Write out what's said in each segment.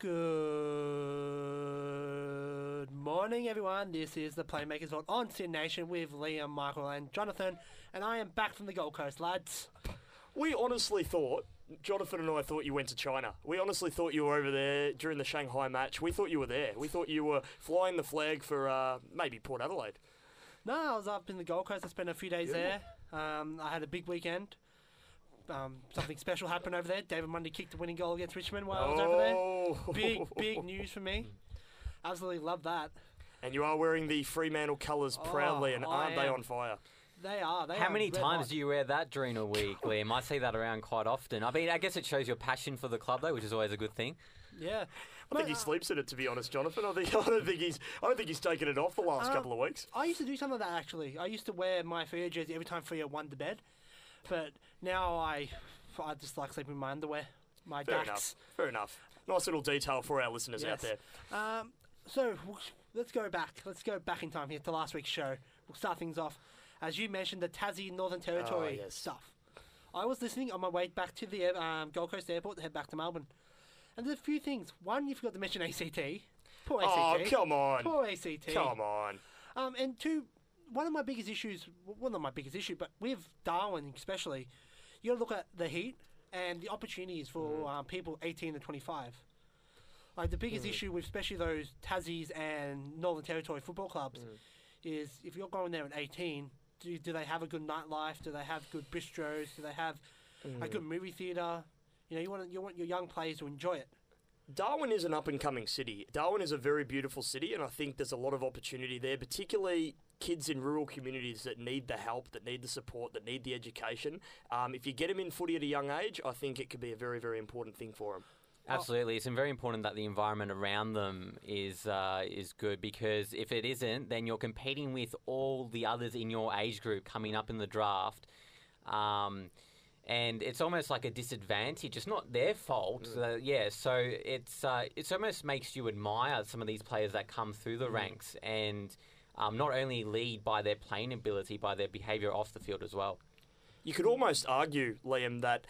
Good morning, everyone. This is the Playmakers Vault on Sin Nation with Liam, Michael, and Jonathan, and I am back from the Gold Coast, lads. We honestly thought, Jonathan and I thought you went to China. We honestly thought you were over there during the Shanghai match. We thought you were there. We thought you were flying the flag for maybe Port Adelaide. No, I was up in the Gold Coast. I spent a few days there. I had a big weekend. Something special happened over there. David Mundy kicked the winning goal against Richmond while I was over there. Big news for me. Absolutely love that. And you are wearing the Fremantle colours proudly, and aren't they on fire? They are. How many times do you wear that during a week, Liam? I see that around quite often. I mean, I guess it shows your passion for the club, though, which is always a good thing. Yeah, I think he sleeps in it, to be honest, Jonathan. I don't think he's taken it off the last couple of weeks. I used to do some of that actually. I used to wear my Freo jersey every time Freo won to bed, but now I just like sleeping in my underwear, my ducks. Fair enough. Nice little detail for our listeners out there. So let's go back. Let's go back in time here to last week's show. We'll start things off. As you mentioned, the Tassie Northern Territory stuff. I was listening on my way back to the Gold Coast Airport to head back to Melbourne. And there's a few things. One, you forgot to mention ACT. Poor ACT. Oh, come on. Poor ACT. Come on. And two, one of my biggest issues, well, not my biggest issue, but with Darwin especially, you got to look at the heat and the opportunities for people 18 to 25. Like the biggest issue with especially those Tassies and Northern Territory football clubs is if you're going there at 18, do they have a good nightlife? Do they have good bistros? Do they have a good movie theatre? You know, you want your young players to enjoy it. Darwin is an up-and-coming city. Darwin is a very beautiful city, and I think there's a lot of opportunity there, particularly kids in rural communities that need the help, that need the support, that need the education. If you get them in footy at a young age, I think it could be a very, very important thing for them. Absolutely. It's very important that the environment around them is good, because if it isn't, then you're competing with all the others in your age group coming up in the draft. And it's almost like a disadvantage. It's not their fault. So it's almost makes you admire some of these players that come through the ranks and not only lead by their playing ability, by their behaviour off the field as well. You could almost argue, Liam, that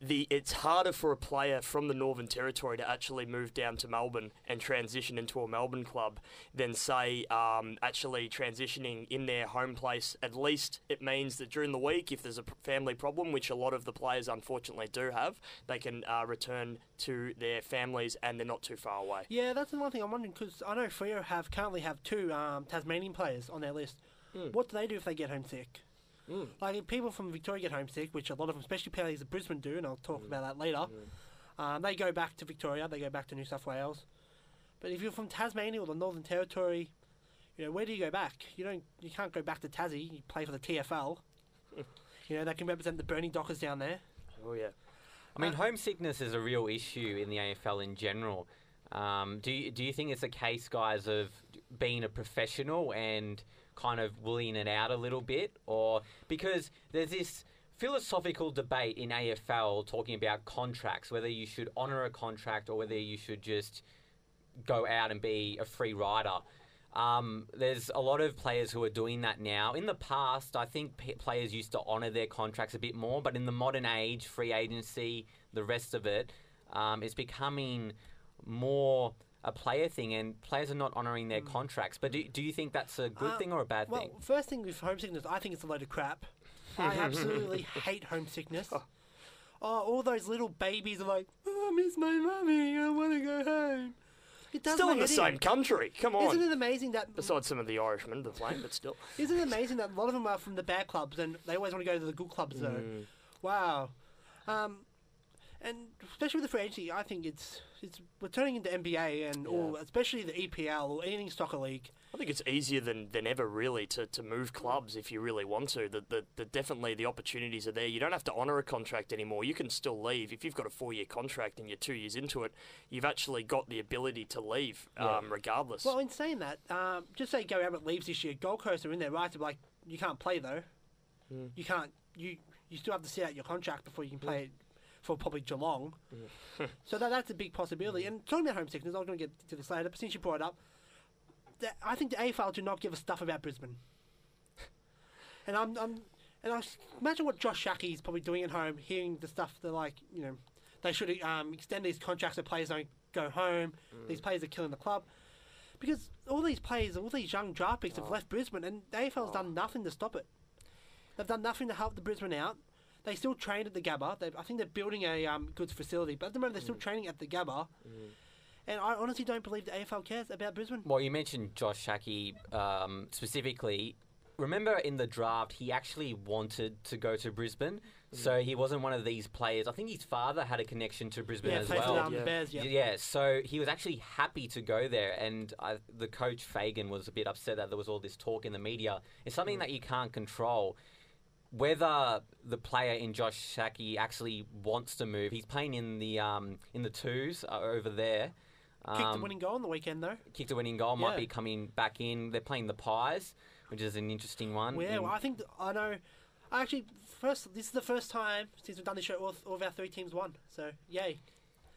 it's harder for a player from the Northern Territory to actually move down to Melbourne and transition into a Melbourne club than, say, actually transitioning in their home place. At least it means that during the week, if there's a family problem, which a lot of the players unfortunately do have, they can return to their families and they're not too far away. Yeah, that's the one thing I'm wondering, because I know Freo currently have two Tasmanian players on their list. What do they do if they get homesick? Like, if people from Victoria get homesick, which a lot of them, especially players of Brisbane, do, and I'll talk about that later, they go back to Victoria, they go back to New South Wales. But if you're from Tasmania or the Northern Territory, you know, where do you go back? You can't go back to Tassie. You play for the TFL. You know, they can represent the Burnie Dockers down there. Oh, yeah. I mean, homesickness is a real issue in the AFL in general. Do you think it's a case, guys, of being a professional and kind of wooling it out a little bit? Or because there's this philosophical debate in AFL talking about contracts, whether you should honour a contract or whether you should just go out and be a free rider. There's a lot of players who are doing that now. In the past, I think players used to honour their contracts a bit more, but in the modern age, free agency, the rest of it, it's becoming more a player thing, and players are not honouring their contracts. But do you think that's a good thing or a bad thing? Well, first thing with homesickness, I think it's a load of crap. I absolutely hate homesickness. All those little babies are like, I miss my mummy, I want to go home. It does still in the same country, come on. Isn't it amazing that... Besides some of the Irishmen that are playing, but still. Isn't it amazing that a lot of them are from the bad clubs and they always want to go to the good clubs though? Wow. And especially with the free agency, I think we're turning into NBA and or especially the EPL or any soccer league. I think it's easier than ever, really, to move clubs if you really want to. Definitely the opportunities are there. You don't have to honour a contract anymore. You can still leave. If you've got a 4-year contract and you're 2 years into it, you've actually got the ability to leave regardless. Well, in saying that, just say Gary Ablett leaves this year, Gold Coast are in there, right? To be like, you can't play though. You can't. You still have to sit out your contract before you can play it for probably Geelong. So that's a big possibility. And talking about homesickness, I was going to get to this later, but since you brought it up, I think the AFL do not give a stuff about Brisbane. And I imagine what Josh Shackey's probably doing at home, hearing the stuff they're like, you know, they should extend these contracts so players don't go home. These players are killing the club. Because all these players, all these young draft picks have left Brisbane, and the AFL's done nothing to stop it. They've done nothing to help the Brisbane out. They still train at the Gabba. I think they're building a goods facility, but at the moment they're still training at the Gabba. And I honestly don't believe the AFL cares about Brisbane. Well, you mentioned Josh Schache specifically. Remember in the draft, he actually wanted to go to Brisbane, so he wasn't one of these players. I think his father had a connection to Brisbane as well. Bears, yeah, so he was actually happy to go there, and the coach Fagan was a bit upset that there was all this talk in the media. It's something that you can't control. Whether the player in Josh Schache actually wants to move, he's playing in the twos over there. Kicked the winning goal on the weekend, though. Kicked a winning goal, might be coming back in. They're playing the Pies, which is an interesting one. Well, I think I know. Actually, this is the first time since we've done this show all of our 3 teams won. So, yay.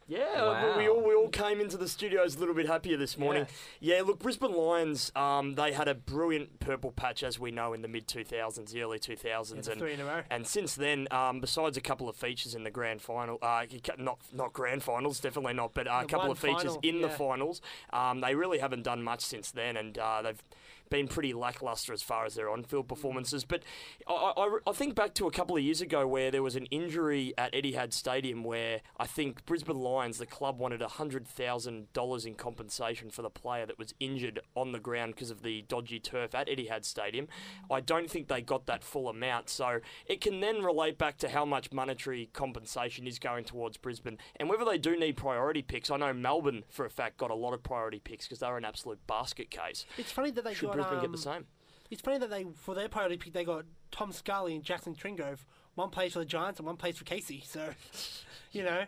Yeah, wow. we all came into the studios a little bit happier this morning. Yeah, look, Brisbane Lions, they had a brilliant purple patch, as we know, in the mid-2000s, the early 2000s. And 3 in a row. And since then, besides a couple of features in the grand final, not grand finals, definitely not, but a couple of features in the finals, they really haven't done much since then, and they've been pretty lacklustre as far as their on-field performances. But I think back to a couple of years ago where there was an injury at Etihad Stadium where I think Brisbane Lions, the club, wanted $100,000 in compensation for the player that was injured on the ground because of the dodgy turf at Etihad Stadium. I don't think they got that full amount, so it can then relate back to how much monetary compensation is going towards Brisbane and whether they do need priority picks. I know Melbourne, for a fact, got a lot of priority picks because they were an absolute basket case. It's funny that they got Brisbane get the same. It's funny that for their priority pick, they got Tom Scully and Jackson Tringrove. One plays for the Giants and one plays for Casey. So, you know.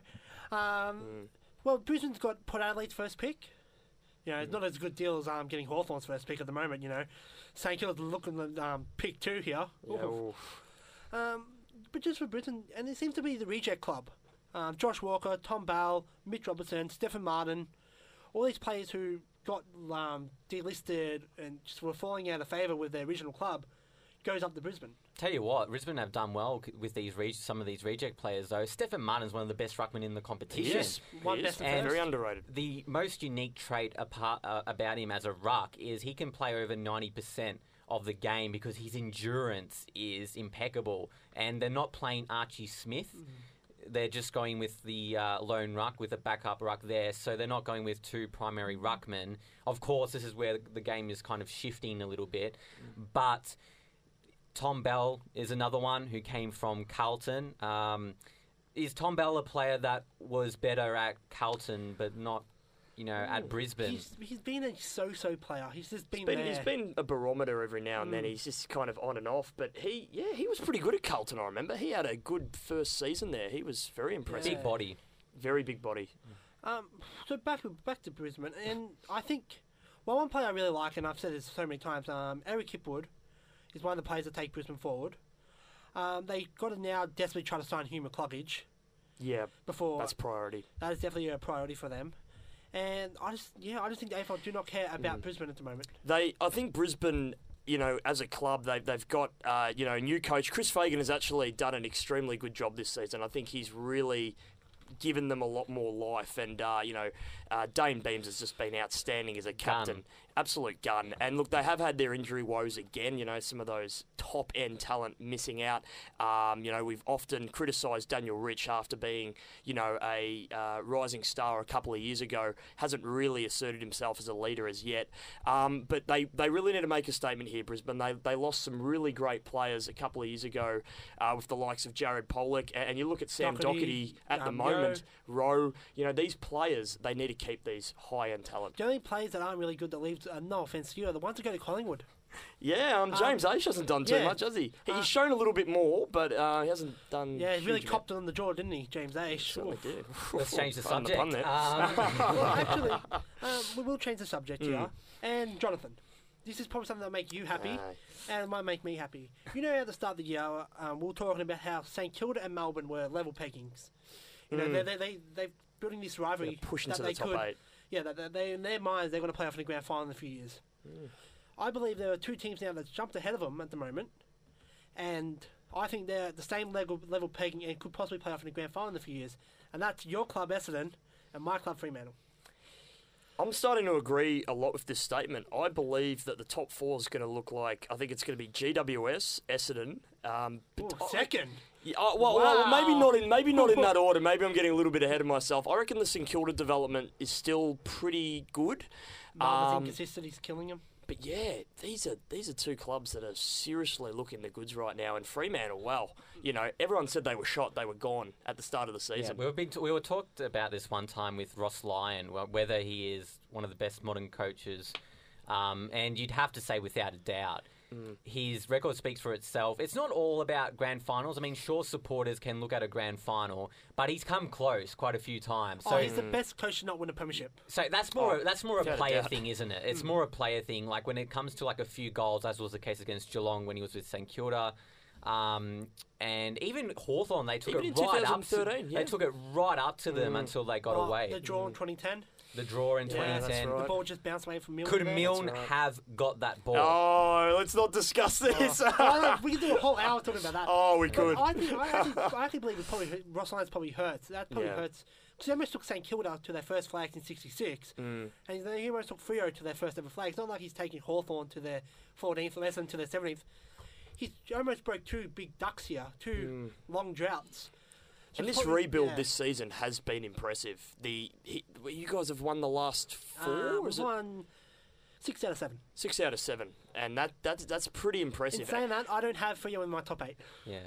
Well, Brisbane's got Port Adelaide's first pick. You know, it's not as good deal as getting Hawthorn's first pick at the moment, you know. St Kilda's looking at pick 2 here. Yeah, but just for Brisbane, and it seems to be the reject club. Josh Walker, Tom Bell, Mitch Robertson, Stephen Martin, all these players who got delisted and just were falling out of favour with their original club, goes up to Brisbane. Tell you what, Brisbane have done well with these some of these reject players, though. Stephen Martin's one of the best ruckmen in the competition. Yes, one best and very underrated. The most unique trait about him as a ruck is he can play over 90% of the game because his endurance is impeccable, and they're not playing Archie Smith. They're just going with the lone ruck with a backup ruck there, so they're not going with 2 primary ruckmen. Of course, this is where the game is kind of shifting a little bit, but Tom Bell is another one who came from Carlton. Is Tom Bell a player that was better at Carlton but not, at Brisbane? He's been a so-so player. He's been a barometer every now and then. He's just kind of on and off. But he was pretty good at Carlton, I remember. He had a good first season there. He was very impressive. Big body. Very big body. So back to Brisbane. And I think, one player I really like, and I've said this so many times, Eric Hipwood is one of the players that take Brisbane forward. They got to now desperately try to sign Hugh McCluggage. Yeah, before that's priority. That is definitely a priority for them. And I just think the AFL do not care about Brisbane at the moment. I think Brisbane, as a club, they've got a new coach. Chris Fagan has actually done an extremely good job this season. I think he's really given them a lot more life, and Dane Beams has just been outstanding as a captain. Absolute gun. And look, they have had their injury woes again, some of those top-end talent missing out. We've often criticised Daniel Rich after being, a rising star a couple of years ago. Hasn't really asserted himself as a leader as yet. But they really need to make a statement here, Brisbane. They lost some really great players a couple of years ago with the likes of Jared Pollock. And you look at Sam Doherty at the moment, Rowe. These players, they need to keep these high-end talent. The only players that aren't really good that leave, no offence to you, are the ones that go to Collingwood. Yeah, James Aish hasn't done too much, has he? He's shown a little bit more, but he hasn't done. Yeah, he really copped it on the jaw, didn't he, James Aish? Certainly did. Let's change the subject. Well, actually, we will change the subject here. And Jonathan, this is probably something that'll make you happy, and it might make me happy. At the start of the year, we were talking about how St Kilda and Melbourne were level peggings. They're building this rivalry. They're pushing to the top 8. Yeah, they in their minds, they're going to play off in the grand final in a few years. I believe there are 2 teams now that's jumped ahead of them at the moment, and I think they're at the same level pegging and could possibly play off in the grand final in a few years. And that's your club, Essendon, and my club, Fremantle. I'm starting to agree a lot with this statement. I believe that the top 4 is going to look like, I think it's going to be GWS, Essendon. Second. Well, maybe not in that order. Maybe I'm getting a little bit ahead of myself. I reckon the St Kilda development is still pretty good. Melbourne's inconsistency's killing him. But yeah, these are 2 clubs that are seriously looking the goods right now, and Fremantle, well, everyone said they were shot, they were gone at the start of the season. Yeah, we were talked about this one time with Ross Lyon, whether he is one of the best modern coaches, and you'd have to say without a doubt. His record speaks for itself. It's not all about grand finals. I mean, sure, supporters can look at a grand final, but he's come close quite a few times. So he's the best coach to not win a premiership. So that's more a player thing, isn't it? It's more a player thing. Like when it comes to like a few goals, as was the case against Geelong when he was with St Kilda. And even Hawthorn, they took it right up. They took it right up to them until they got away. The draw in 2010. The draw in 2010. Right. The ball just bounced away from Milne. Could Milne have got that ball? Oh, let's not discuss this. We could do a whole hour talking about that. Oh, we could. I actually believe Ross Lyon's probably hurts. That probably hurts. Because he almost took St Kilda to their first flags in '66. And he almost took Freo to their first ever flag. It's not like he's taking Hawthorn to their 14th or Essendon to their 17th. He almost broke 2 big ducks here, 2 long droughts. And this rebuild this season has been impressive. You guys have won the last 4? We've won 6 out of 7. 6 out of 7, and that's pretty impressive. In saying that, I don't have Freo in my top 8. Yeah.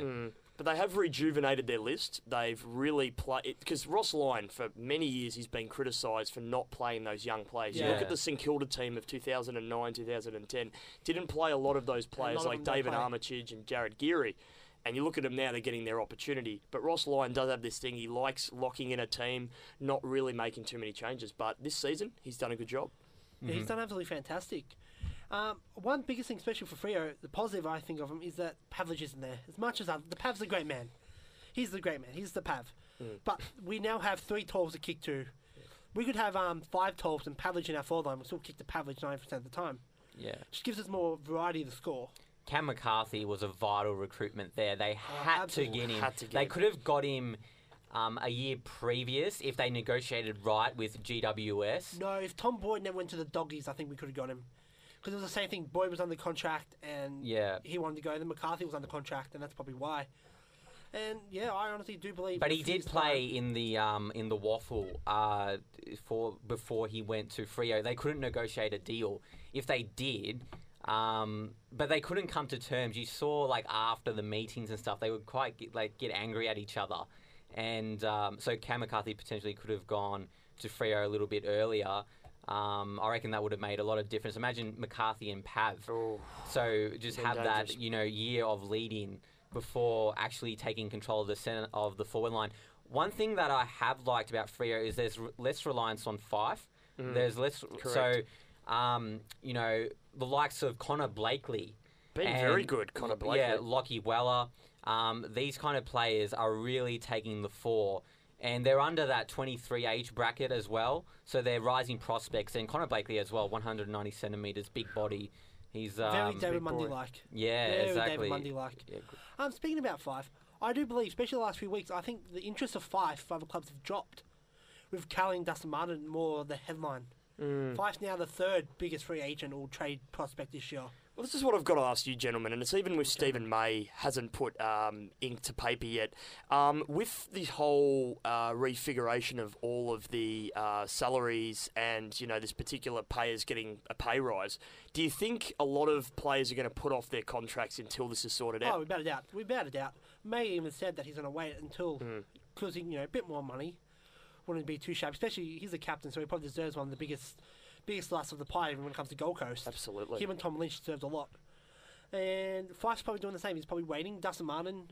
But they have rejuvenated their list. They've really played... Because Ross Lyon, for many years, he's been criticised for not playing those young players. Yeah. You look at the St Kilda team of 2009, 2010, didn't play a lot of those players like David Armitage and Jared Geary. And you look at them now, they're getting their opportunity. But Ross Lyon does have this thing. He likes locking in a team, not really making too many changes. But this season, he's done a good job. Yeah, he's done absolutely fantastic. One biggest thing, especially for Freo, the positive I think of him is that Pavlich isn't there. As much as the Pav's a great man. He's the great man. He's the Pav. But we now have 3 12s to kick to. We could have 5 12s and Pavlich in our forward line. We'll still kick to Pavlich 90% of the time. Yeah. Just gives us more variety of the score. Cam McCarthy was a vital recruitment there. They had to get him. They could have got him a year previous if they negotiated right with GWS. No, if Tom Boyd never went to the Doggies, I think we could have got him. Because it was the same thing. Boyd was under contract and he wanted to go. Then McCarthy was under contract, and that's probably why. And yeah, I honestly do believe. But he did play in the Waffle before he went to Freo. They couldn't negotiate a deal. If they did. But they couldn't come to terms. You saw, like, after the meetings and stuff, they would quite get angry at each other. And so Cam McCarthy potentially could have gone to Freo a little bit earlier. I reckon that would have made a lot of difference. Imagine McCarthy and Pav. Oh, so just have dangerous. That, year of lead-in before actually taking control of the center of the forward line. One thing that I have liked about Freo is there's less reliance on Fife. There's less... Correct. So, the likes of Connor Blakely. Been very good, Connor Blakely. Yeah, Lockie Weller. These kind of players are really taking the fore. And they're under that 23 age bracket as well. So they're rising prospects. And Connor Blakely as well, 190 centimetres, big body. He's very David Mundy-like. Yeah, very exactly. David Mundy-like. Yeah, speaking about Fife, I do believe, especially the last few weeks, I think the interest of Fife for other clubs have dropped. With Callie and Dustin Martin more the headline. Fife's now the 3rd biggest free agent or trade prospect this year. Well, this is what I've got to ask you, gentlemen, and it's even with Stephen May hasn't put ink to paper yet. With the whole refiguration of all of the salaries and, this particular players getting a pay rise, do you think a lot of players are going to put off their contracts until this is sorted out? Oh, without a doubt. May even said that he's going to wait until, because a bit more money. Wouldn't be too sharp, especially he's the captain, so he probably deserves one of the biggest slice of the pie when it comes to Gold Coast. Absolutely. Him and Tom Lynch deserved a lot. And Fife's probably doing the same. He's probably waiting. Dustin Martin,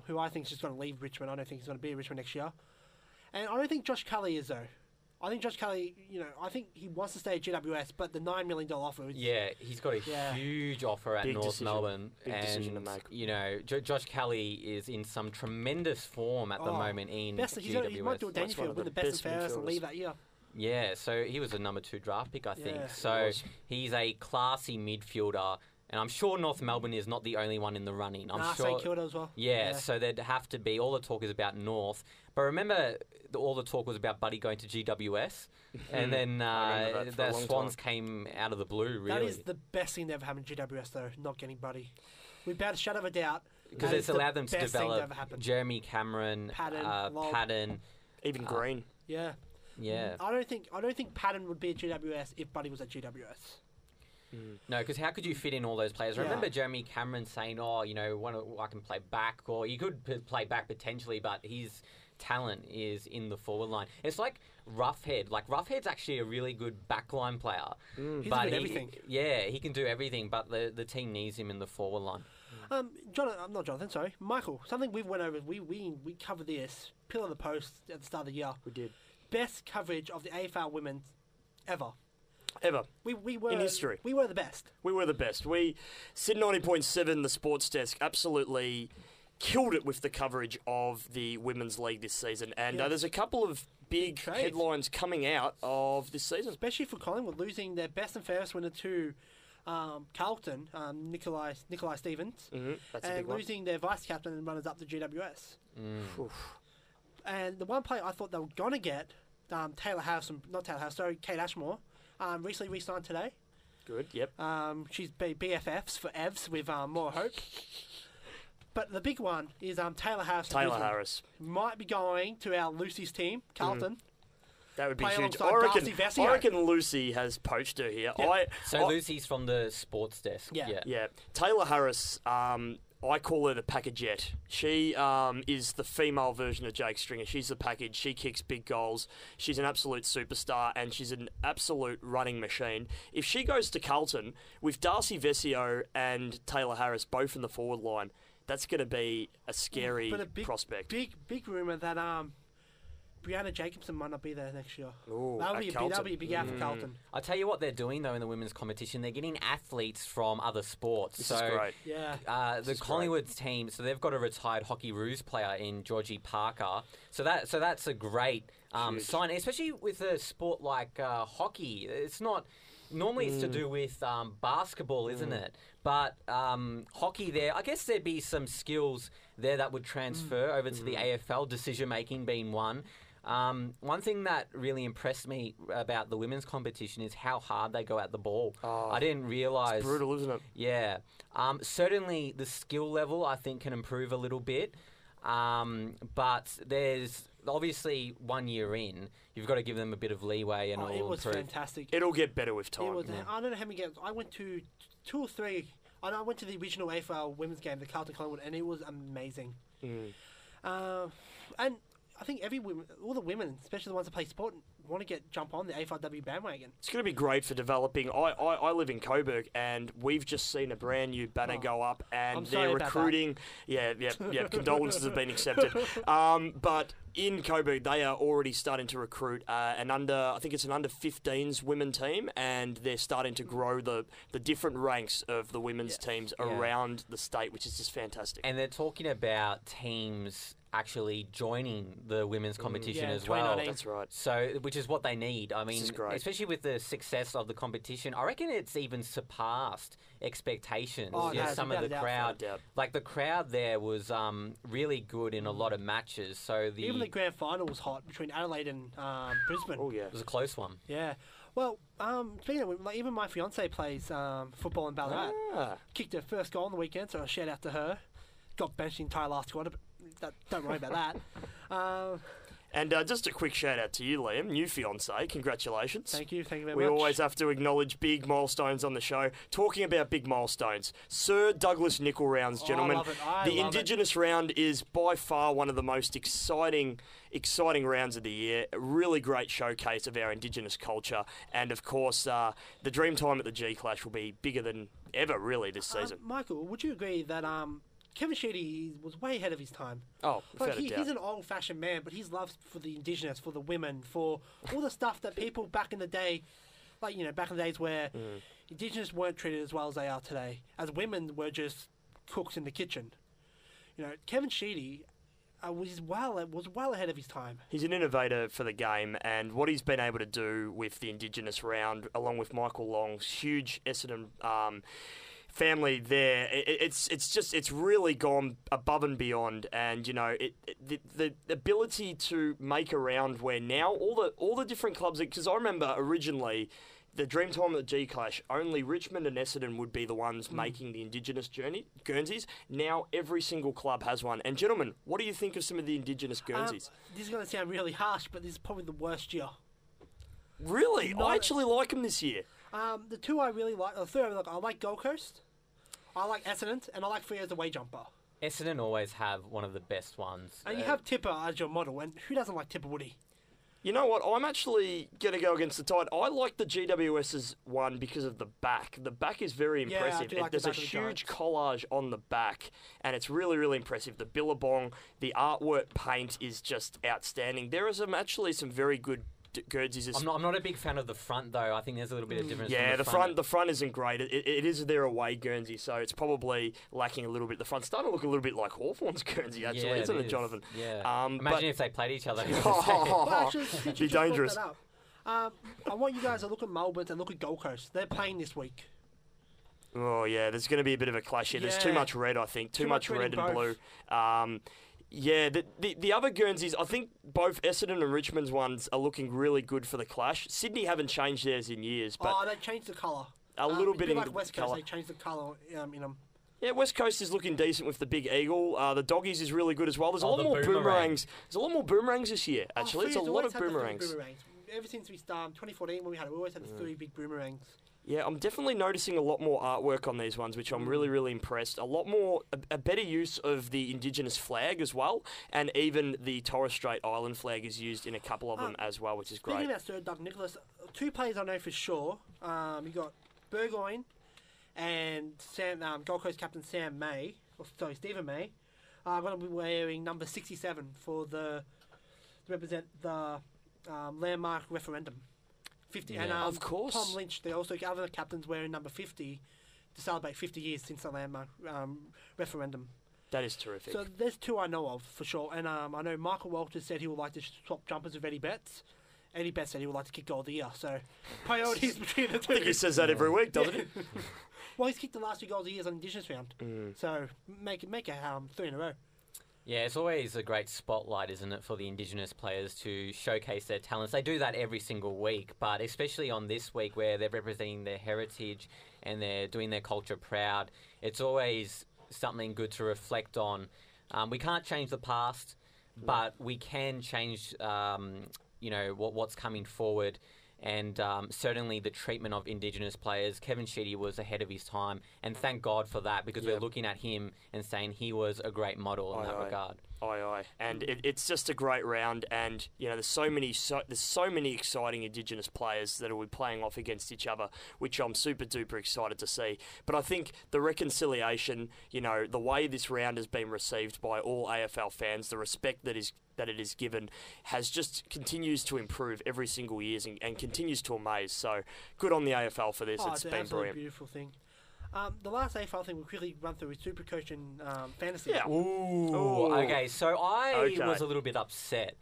who I think is just going to leave Richmond. I don't think he's going to be at Richmond next year. And I don't think Josh Kelly is, though. I think Josh Kelly, I think he wants to stay at GWS, but the $9 million offer is... Yeah, he's got a huge offer at North Melbourne. Big decision to make. Josh Kelly is in some tremendous form at the moment in GWS. He might do a Dangerfield, win the best and fairest and leave that year. Yeah, so he was a number 2 draft pick, I think. Yeah, so he's a classy midfielder And I'm sure North Melbourne is not the only one in the running. I'm sure. St Kilda as well. Yeah, so there'd have to be. All the talk is about North, but remember, all the talk was about Buddy going to GWS, and then the Swans came out of the blue. Really, that is the best thing that ever happened to GWS, though. Not getting Buddy, without a shadow of a doubt. Because it's allowed them to develop Jeremy Cameron, Patton, even Green. Yeah. I don't think Patton would be at GWS if Buddy was at GWS. No, because how could you fit in all those players? I remember Jeremy Cameron saying, I can play back, or he could play back potentially, but his talent is in the forward line. It's like Roughhead. Like, Roughhead's actually a really good backline player. He's good at everything. Yeah, he can do everything, but the team needs him in the forward line. Michael, something we went over, we covered this, pillar of the post at the start of the year. We did. Best coverage of the AFL women ever. We were in history. We were the best. Sid 90.7, the sports desk, absolutely killed it with the coverage of the Women's League this season. And there's a couple of big headlines coming out of this season. Especially for Collingwood, losing their best and fairest winner to Carlton, Nikolai Stevens, That's a and big one. losing their vice-captain and runners up to GWS. And the one player I thought they were going to get, Kate Ashmore, recently re-signed today. Good, yep. She's BFFs for Evs with more hope. But the big one is Taylor Harris. Harris might be going to our Lucy's team, Carlton. That would be Play huge. alongside I reckon Lucy has poached her here. Yeah. Lucy's from the sports desk. Yeah. Taylor Harris, I call her the packagette. She is the female version of Jake Stringer. She's the package. She kicks big goals. She's an absolute superstar, and she's an absolute running machine. If she goes to Carlton with Darcy Vesio and Taylor Harris both in the forward line, that's going to be a scary prospect. Big rumour that Brianna Jacobson might not be there next year. That'll be a big out for Carlton. I'll tell you what they're doing, though, in the women's competition. They're getting athletes from other sports. This is great. Yeah. The Collingwood team, so they've got a retired Hockey Roos player in Georgie Parker. So that's a great sign, especially with a sport like hockey. It's not... Normally it's to do with basketball, isn't it? But hockey there, I guess there'd be some skills there that would transfer over to the AFL, decision-making being one. One thing that really impressed me about the women's competition is how hard they go at the ball. I didn't realise... It's brutal, isn't it? Yeah. Certainly the skill level, I think, can improve a little bit. But there's... Obviously, 1 year in, you've got to give them a bit of leeway and it was improve. Fantastic. It'll get better with time. I don't know how many games. I went to 2 or 3. I went to the original AFL women's game, the Carlton Collingwood, and it was amazing. And I think all the women, especially the ones that play sport, want to jump on the AFLW bandwagon. It's going to be great for developing. I live in Coburg, and we've just seen a brand new banner go up, and they're recruiting. Yeah. Condolences have been accepted. But in Coburg, they are already starting to recruit an under 15s women team, and they're starting to grow the different ranks of the women's teams around the state, which is just fantastic. And they're talking about teams actually joining the women's competition as well. That's right. So, which is what they need. I mean, especially with the success of the competition, I reckon it's even surpassed expectations. Some of the crowd, like the crowd there was really good in a lot of matches. So even the grand final was hot between Adelaide and Brisbane. Oh yeah, it was a close one. Yeah. Well, speaking of, even my fiance plays football in Ballarat. Kicked her first goal on the weekend, so a shout out to her. Got benched the entire last quarter, but don't worry about that. And just a quick shout out to you, Liam, new fiance. Congratulations. Thank you very much. We always have to acknowledge big milestones on the show. Talking about big milestones, Sir Douglas Nickel rounds, gentlemen. The Indigenous round is by far one of the most exciting rounds of the year. A really great showcase of our Indigenous culture, and of course, the Dream Time at the G Clash will be bigger than ever, really, this season. Michael, would you agree that Kevin Sheedy was way ahead of his time? Oh, without a doubt. He's an old-fashioned man, but his love for the Indigenous, for the women, for all the stuff that people back in the day, back in the days where Indigenous weren't treated as well as they are today, as women were just cooks in the kitchen. Kevin Sheedy was well ahead of his time. He's an innovator for the game, and what he's been able to do with the Indigenous round, along with Michael Long's huge Essendon family there, it's really gone above and beyond, and the ability to make a round where now all the different clubs, because I remember originally the dream time at the G Clash, only Richmond and Essendon would be the ones making the Indigenous Guernseys. Now every single club has one. And gentlemen, what do you think of some of the Indigenous Guernseys? This is going to sound really harsh, but this is probably the worst year. Really? I actually like them this year. The two I really like, the third I like Gold Coast, I like Essendon, and I like Freo as a way jumper. Essendon always have one of the best ones. And you have Tipper as your model, and who doesn't like Tipper Woody? You know what? I'm actually going to go against the tide. I like the GWS's one because of the back. The back is very impressive. I do like There's the a back of the huge Giants. collage on the back, and it's really, really impressive. The billabong, the artwork paint is just outstanding. There are actually some very good Guernseys. I'm not a big fan of the front though. I think there's a little bit of difference. Yeah, from the front isn't great. It is their away Guernsey, so it's probably lacking a little bit. The front's starting to look a little bit like Hawthorn's Guernsey, actually, isn't it, Jonathan? Yeah. Imagine if they played each other. Well, actually, since you Be just brought dangerous. that up, I want you guys to look at Melbourne and look at Gold Coast. They're playing this week. Oh yeah, there's going to be a bit of a clash here. There's too Yeah. much red, I think. Too much red in and blue. both. Yeah, the other Guernseys, I think both Essendon and Richmond's ones are looking really good for the clash. Sydney haven't changed theirs in years, but They changed the colour. a little bit in like the West Coast, colour. they changed the colour in them. Yeah, West Coast is looking decent with the big eagle. The doggies is really good as well. There's a lot the more boomerang. boomerangs. There's a lot more boomerangs this year, actually. It's a Freers lot always of had the three boomerangs. Ever since we started 2014 when we had it, we always had the three big boomerangs. Yeah, I'm definitely noticing a lot more artwork on these ones, which I'm really, really impressed. A lot more, a better use of the Indigenous flag as well, and even the Torres Strait Island flag is used in a couple of them as well, which is Speaking great. about Sir Doug Nicholas, two players I know for sure. You got Burgoyne and Gold Coast captain Stephen May, are going to be wearing number 67 to represent the landmark referendum. 50, Yeah. and Of course. Tom Lynch, the other captains wearing number 50 to celebrate 50 years since the landmark referendum. That is terrific. So there's two I know of for sure, and I know Michael Walters said he would like to swap jumpers with Eddie Betts. Eddie Betts said he would like to kick goal of the year. So priorities between the two. I think he says that every week, doesn't he? Well, he's kicked the last two goals of the year on Indigenous round. So make it 3 in a row. Yeah, it's always a great spotlight, isn't it, for the Indigenous players to showcase their talents. They do that every single week, but especially on this week where they're representing their heritage and they're doing their culture proud, it's always something good to reflect on. We can't change the past, but we can change, what's coming forward. And certainly the treatment of Indigenous players. Kevin Sheedy was ahead of his time, and thank God for that, because we're looking at him and saying he was a great model in that regard. Aye. And it's just a great round, and there's so many exciting Indigenous players that will be playing off against each other, which I'm super duper excited to see. But I think the reconciliation, the way this round has been received by all AFL fans, the respect that it is given, continues to improve every single year and continues to amaze. So good on the AFL for this. It's an been absolutely brilliant. beautiful thing. The last AFL thing we'll quickly run through is Supercoach and Fantasy. Yeah. Ooh. Okay, so I Okay. was a little bit upset.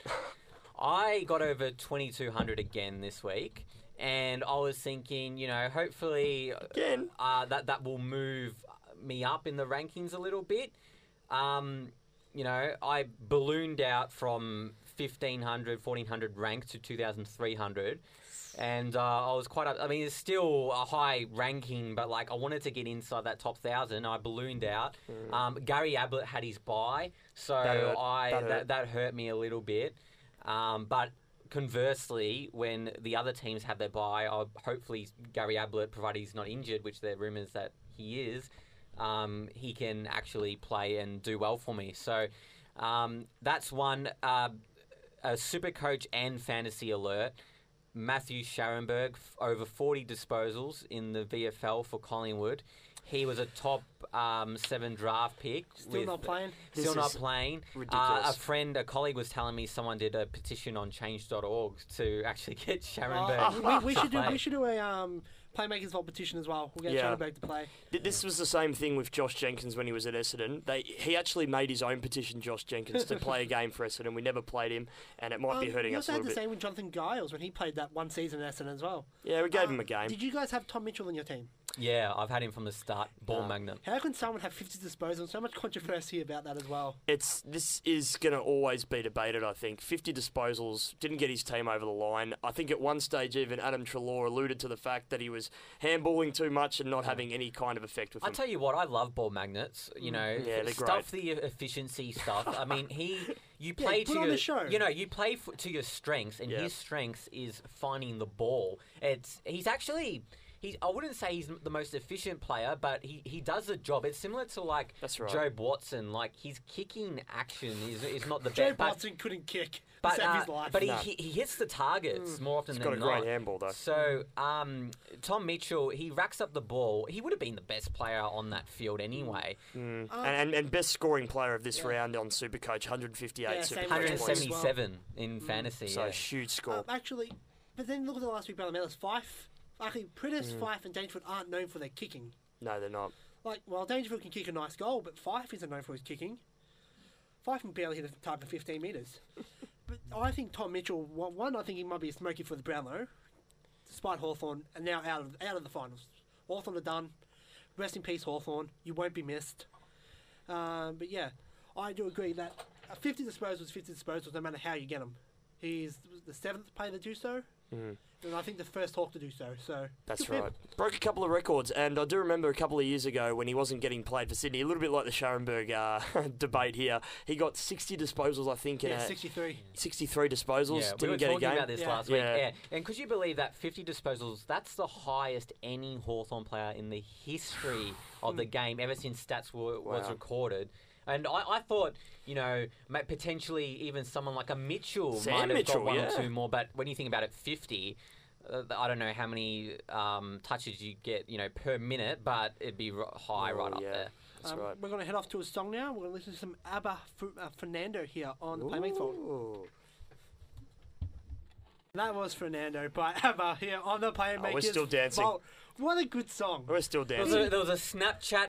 I got over 2,200 again this week, and I was thinking, hopefully Again? that will move me up in the rankings a little bit. I ballooned out from 1,500, 1,400 rank to 2,300. And I was quite up. I mean, it's still a high ranking, but I wanted to get inside that top 1,000. I ballooned out. Gary Ablett had his bye, so that hurt me a little bit. But conversely, when the other teams have their bye, hopefully Gary Ablett, provided he's not injured, which there are rumours that he is, he can actually play and do well for me. So that's one. A super coach and fantasy alert. Matthew Scharenberg, over 40 disposals in the VFL for Collingwood. He was a top 7 draft pick. Still not playing? Still not playing. Ridiculous. A colleague was telling me someone did a petition on change.org to actually get Scharenberg. We should do a Playmakers Vault petition as well. We'll get Schoenberg to play. This was the same thing with Josh Jenkins when he was at Essendon. He actually made his own petition, Josh Jenkins, to play a game for Essendon. We never played him, and it might be hurting us a little bit. You also had the same with Jonathan Giles when he played that one season at Essendon as well. Yeah, we gave him a game. Did you guys have Tom Mitchell in your team? Yeah, I've had him from the start. Ball magnet. How can someone have 50 disposals? So much controversy about that as well. This is going to always be debated, I think. 50 disposals, didn't get his team over the line. I think at one stage even Adam Treloar alluded to the fact that he was handballing too much and not having any kind of effect with him. I tell you what, I love ball magnets. You know, stuff the efficiency stuff. I mean, you play to your, you play to your strengths, and his strength is finding the ball. I wouldn't say he's the most efficient player, but he does the job. It's similar to like Joe Watson. Like his kicking action is not the best. Joe Watson couldn't kick. But he hits the targets more often than not. He's got a great handball though. So Tom Mitchell, he racks up the ball. He would have been the best player on that field anyway. And best scoring player of this round on Supercoach, 158 Supercoach 177 in fantasy. So huge score. Actually, but then look at the last week, Medals. Fife. Actually, Pritis, Fife and Dangerfield aren't known for their kicking. No, they're not. Dangerfield can kick a nice goal, but Fife isn't known for his kicking. Fife can barely hit a target of 15 metres. But I think Tom Mitchell, I think he might be a smoky for the Brownlow, despite Hawthorn, and now out of the finals. Hawthorn are done. Rest in peace, Hawthorn. You won't be missed. But yeah, I do agree that 50 disposals, no matter how you get them. He's the 7th player to do so. And I think the first Hawk to do so. That's right. Broke a couple of records, and I do remember a couple of years ago when he wasn't getting played for Sydney, a little bit like the Scharenberg debate here. He got 60 disposals, I think. 63. 63 disposals. Yeah, didn't get a game. We were talking about this last week. Yeah. And could you believe that 50 disposals? That's the highest any Hawthorn player in the history of the game ever since stats was recorded. And I thought, potentially even someone like a Mitchell might have got one or two more. But when you think about it, 50, I don't know how many touches you get, per minute, but it'd be high right up there. That's right. We're going to head off to a song now. We're going to listen to some ABBA Fernando here on the Playmakers Vault. That was Fernando by ABBA here on the Playmakers We're still dancing. Vault. What a good song. We're still dancing. There was a Snapchat